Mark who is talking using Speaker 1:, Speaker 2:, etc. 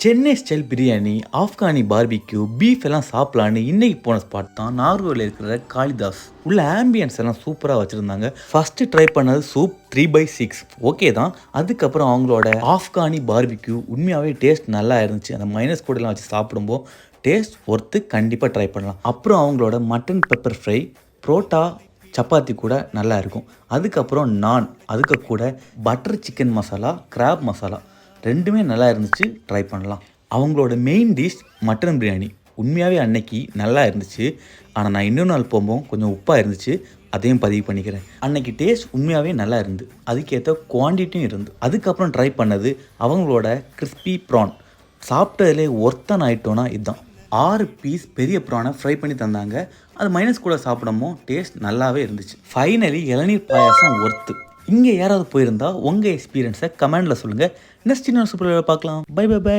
Speaker 1: Chennai style biryani, Afghani barbecue, beef எல்லாம் சாப்பிடலான்னு இன்னைக்கு போன ஸ்பாட் தான் நாகர்கோவிலில் இருக்கிற காளிதாஸ். உள்ள ஆம்பியன்ஸ் எல்லாம் சூப்பராக வச்சுருந்தாங்க. ஃபஸ்ட்டு ட்ரை பண்ணது சூப் 3/6 ஓகே தான். அதுக்கப்புறம் அவங்களோட ஆப்கானி பார்பிக்யூ உண்மையாகவே டேஸ்ட் நல்லா இருந்துச்சு. அந்த மைனஸ் கூடலாம் வச்சு சாப்பிடும்போது டேஸ்ட் ஒர்த்து, கண்டிப்பாக ட்ரை பண்ணலாம். அப்புறம் அவங்களோட mutton pepper fry, parotta, chapati கூட நல்லா இருக்கும். அதுக்கப்புறம் நான், அதுக்கு கூட butter chicken masala, crab masala ரெண்டுமே நல்லா இருந்துச்சு, ட்ரை பண்ணலாம். அவங்களோட மெயின் டிஷ் மட்டன் பிரியாணி உண்மையாகவே அன்னைக்கு நல்லா இருந்துச்சு. ஆனால் நான் இன்னொரு நாள் போகும்போது கொஞ்சம் உப்பாக இருந்துச்சு, அதையும் பதிவு பண்ணிக்கிறேன். அன்னைக்கு டேஸ்ட் உண்மையாகவே நல்லா இருந்து, அதுக்கேற்ற குவான்டிட்டியும் இருந்து. அதுக்கப்புறம் ட்ரை பண்ணது அவங்களோட கிறிஸ்பி ப்ரான். சாப்பிட்டதுலே ஒர்த்தன் ஆகிட்டோன்னா இதுதான். 6 பீஸ் பெரிய ப்ரானை ஃப்ரை பண்ணி தந்தாங்க. அது மைனஸ் கூட சாப்பிடமோ டேஸ்ட் நல்லாவே இருந்துச்சு. ஃபைனலி இளநீர் பாயாசம் ஒர்த்து. இங்கே யாராவது போயிருந்தா உங்கள் எக்ஸ்பீரியன்ஸை கமெண்டில் சொல்லுங்கள். நெக்ஸ்ட் இன்னொரு சூப்பர் பார்க்கலாம். Bye bye by.